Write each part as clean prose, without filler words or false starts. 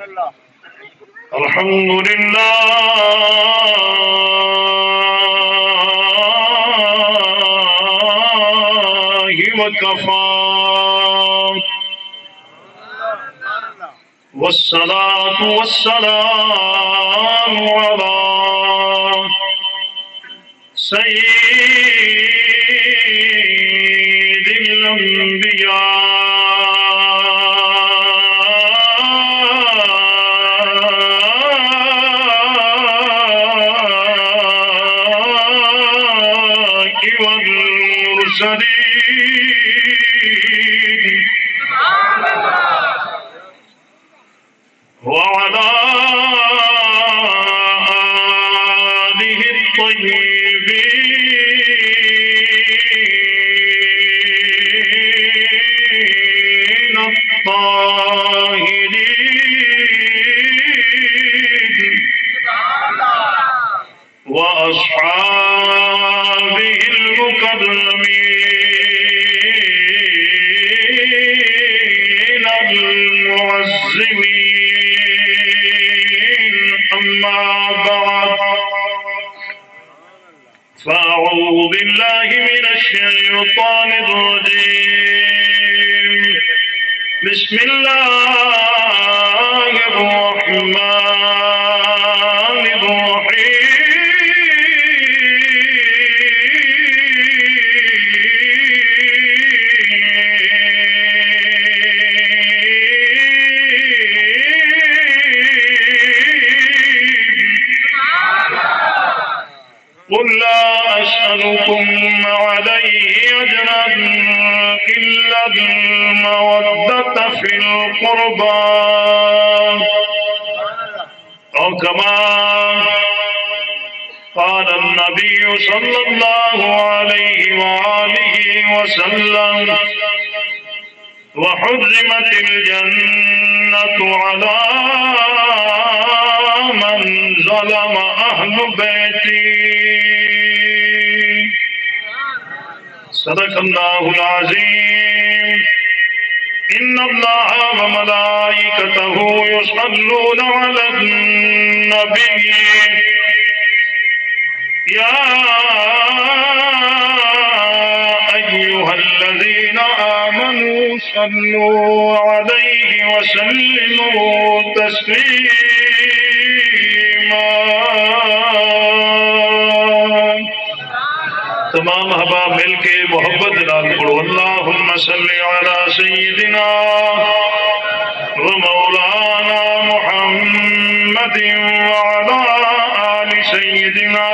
الحمد لله وكفى والصلاة والسلام على سيد الأنبياء والمرسلين وعلى آله الطيبين الطاهرين وأصحابه المكرمين المعزمين أما بعد فأعوذ بالله من الشيطان الرجيم بسم الله الرحمن الرحيم قل لا أسألكم عليه أجرا إلا المودة في القربى أو كما قال النبي صلى الله عليه وآله وسلم وحرمت الجنة على من ظلم أهل بيتي صدق الله العظيم إن الله وملائكته يصلون على النبي يا أيها الذين آمنوا صلوا عليه وسلموا تسليما تمام احباب مل کے محبت نال پڑھو اللہم صلی علی سیدنا و مولانا محمد وعلی آل سیدنا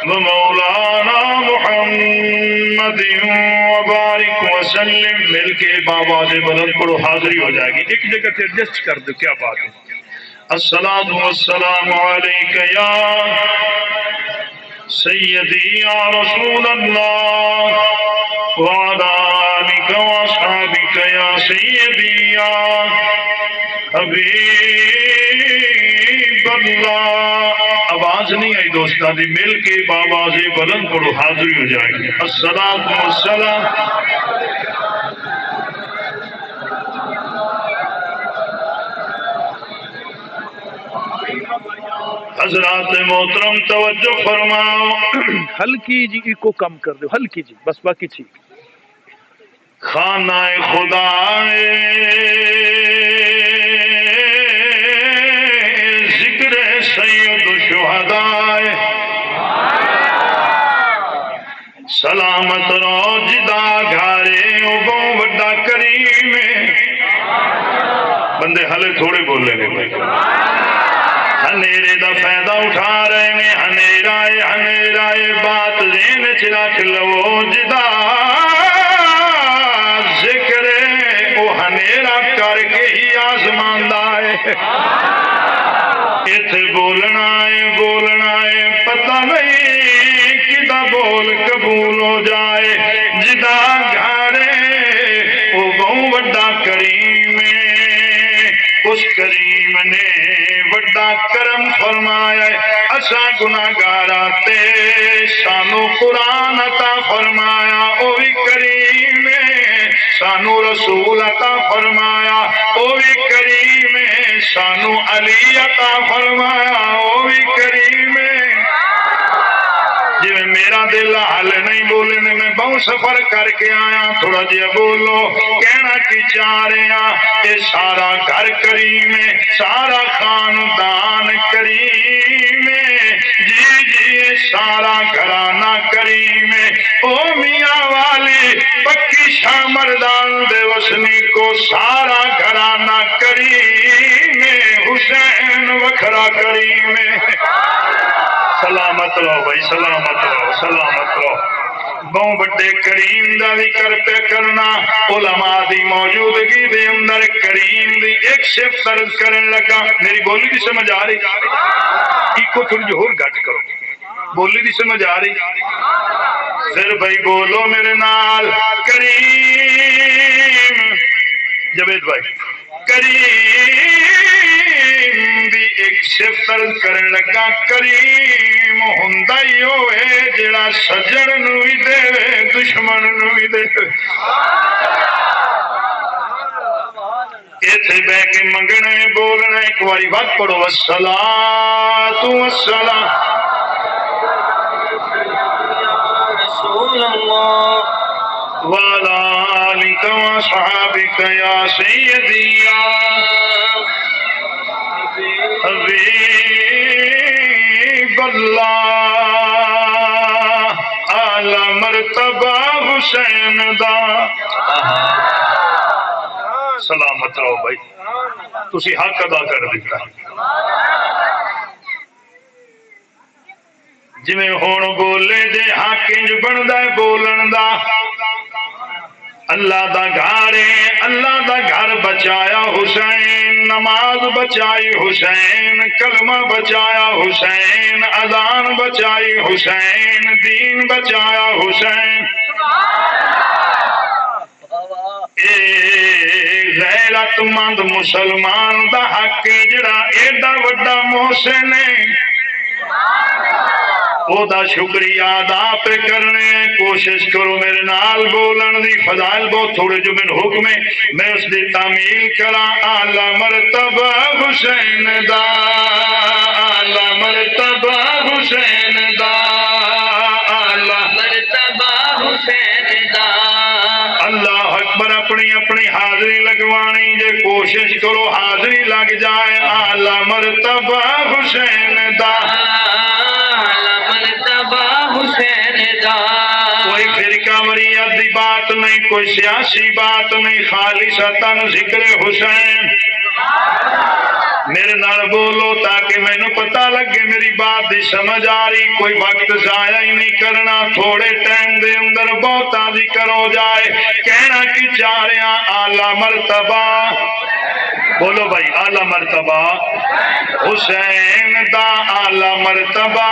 و مولانا محمد وبارک وسلم. مل کے بابا سے بلند پڑھو، حاضری ہو جائے گی. ایک جگہ سے ایڈجسٹ کر دو، کیا بات ہے. الصلاۃ والسلام علیک یا سیدی یا رسول اللہ وعلی آلک واصحابک یا سیدی یا حبیب اللہ. آواز نہیں آئی دوستان دی، مل کے بابا سے بلند پڑھو، حاضری ہو جائے گی. الصلاۃ والسلام. حضرات محترم توجہ فرماؤ. ہلکی جی کو کم کر دو، ہلکی جی بس، باقی ٹھیک. خانہ خدا ذکر سید الشہداء سلامت رو جدا گھارے او بڑا کریم. بندے ہلے تھوڑے بولے نے بھائی. ہنیرے دا فائدہ اٹھا رہے ہیں. ہنیرا بات ذہن چ رکھ لو، جدا ذکر او ہنیرا کر کے ہی آزماندا ہے. ایتھے بولنا ہے پتہ نہیں کدا بول قبول ہو جائے. جدا گھارے او بہت بڑا کریم ہے. اس کریم نے بڑا کرم فرمایا ہے. اسا گناہگار تے سانو قرآن عطا فرمایا، او بھی کریم ہے. سانو رسول عطا فرمایا، او بھی کریم ہے. سانو علی عطا فرمایا وہ بھی کریم ہے جی میرا دل حل نہیں بولنے میں بہت سفر کر کے آیا تھوڑا جہا بولو کہنا کی چاہ رہے ہیں یہ سارا گھر کریم ہے سارا خاندان کریم ہے جی یہ سارا گھرانہ کریم ہے او میاں والی پکی شاہ مردان دے وسنی کو سارا گھرانہ کریم ہے حسین وکھرا کریم ہے سلامت رہو بھائی سلامت رہو سلامت رہو بہت بڑے کریم دا ذکر پہ کرنا علماء دی موجودگی دے اندر کریم دی ایک صفت عرض کرن لگا میری بولی دی سمجھ آ رہی ایک کو تھوڑی جو اور گھٹ کرو بولی دی سمجھ آ رہی پھر بھائی بولو میرے نال کریم جاوید بھائی کریم دی ایک صفت عرض کرن لگا کریم ہوندا ہی ہوئے جڑا سجن نو ہی دے دشمن نو ہی دے ایتھے بہ کے منگنا ہے بولنا ایک واری وقت پڑھو والصلاۃ والسلام رسول اللہ وعلى آلك وصحابك يا سيدي يا حبيب الله اعلی مرتبہ حسین دا سلامت رہو بھائی تسی حق ادا کر دیتا جی ہون بولے جے حق انج بندا ہے بولن دا اللہ دا گھر ہے اللہ دا گھر بچایا حسین نماز بچائی حسین کلمہ بچایا حسین اذان بچائی حسین دین بچایا حسین اے غیرت مند مسلمان دا حق جڑا ایڈا وڈا محسن ہے او دا شکریہ ادا پہ کرنے ہیں کوشش کرو میرے نال بولن دی فضائل بہت تھوڑے جو من حکم ہے میں اس دی تعمیل کرا اعلی مرتبہ حسین دا اعلی مرتبہ حسین دا اعلی مرتبہ حسین دا اللہ اکبر اپنی اپنی حاضری لگوانی جے کوشش کرو حاضری لگ جائے اعلی مرتبہ حسین دا کوئی فرقہ وریت دی بات نہیں کوئی سیاسی بات نہیں خالصتاً ذکر حسین میرے نال بولو تاکہ میں نے پتہ لگے میری بات دی سمجھ آ رہی کوئی وقت ضائع ہی نہیں کرنا تھوڑے ٹائم دے اندر بہت ذکر ہو جائے کہنا کی چاہ رہے ہیں اعلی مرتبہ بولو بھائی اعلی مرتبہ حسین دا اعلی مرتبہ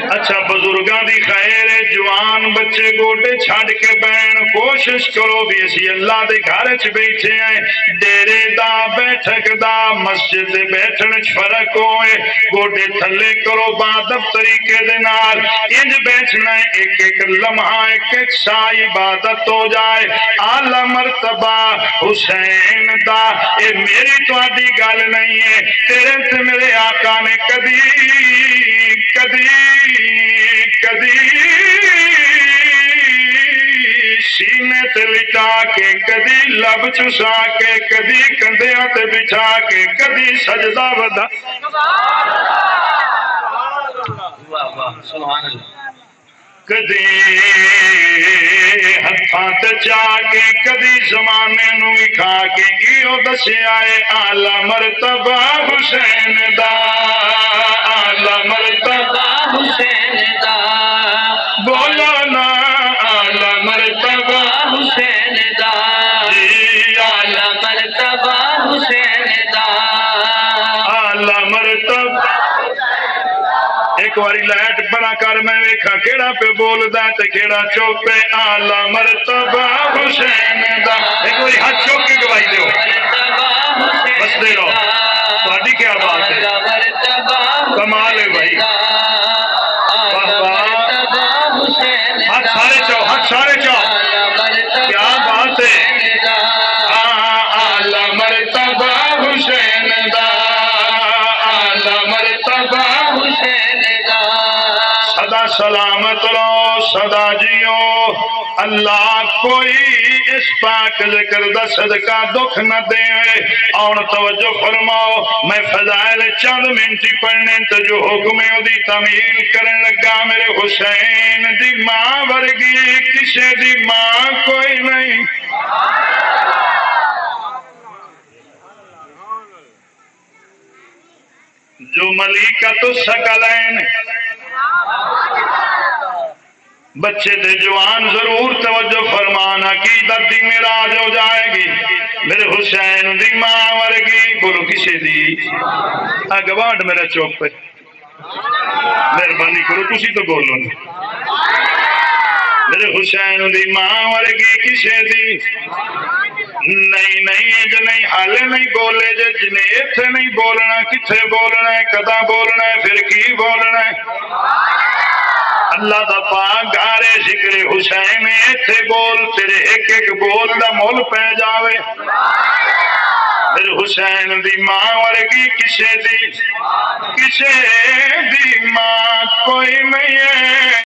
اچھا بزرگاں دی خیر جوان بچے گوٹے چھڑ کے بین کوشش کرو بھی اسی اللہ دے گھر چ بیٹھے ہیں ڈیرے دا بیٹھک دا مسجد دے بیٹھن چ فرق ہوئے گوٹے تھلے کرو با دفتری کے دے نال انج بیٹھنا ہے ایک ایک لمحہ ایک ایک سا عبادت ہو جائے اعلی مرتبہ حسین دا اے میری تہاڈی گل نہیں ہے تیرے تے میرے آقا نے کدی سینے تے لٹا کے کدی لب چسا کے کدی کندھیاں تے بچھا کے کدی سجدہ ودا کدی ہتھاں تے چا کے کدی زمانے نو وکھا کے ایو دسیا اے اعلی مرتبہ حسین دا اعلی مرتبہ حسین دا بولو نا اعلی مرتبہ حسین دا اعلی مرتبہ حسین دا اعلی مرتبہ ایک واری لائٹ بنا کر میں ویکھا کیڑا پہ بولدا تے کیڑا چپ پہ اعلی مرتبہ حسین دا ایک واری ہاتھ چوک کے گواہی دیو بس دے رہو تہاڈی کیا بات ہے کمال ہے بھائی ہاتھ سارے چاہو ہاتھ سارے چاہو کیا بات ہے اعلی مرتبہ حسین دا سلامت رہو سدا جیو اللہ کوئی اس پاک ذکر دا صدقہ دکھ نہ دے اور توجہ فرماؤ میں فضائل چند منٹی پڑھنے تو جو حکم ہے دی تعمیل کرن لگا میرے حسین دی ماں ورگی کسے دی ماں کوئی نہیں جو ملیکۃ الثقلین بچے دے جوان ضرور توجہ فرمانا عقیدت دی معراج ہو جائے گی میرے حسین دی ماں ورگی بولو کسے دی گوانڈ میرا چوک پہ مہربانی کرو تسی تو بولو میرے حسین دی ماں ورگی کسے دی نہیں نہیں جو نہیں حالے نہیں بولے جو جنہیں ایتھے نہیں بولنا کتھے بولنا ہے کدا بولنا ہے پھر کی بولنا ہے اللہ دا پاک گارے ذکر حسین ایتھے بول تیرے ایک ایک بول دا مول پہ جاوے پھر حسین دی ماں ورگی کسے دی ماں کوئی نہیں ہے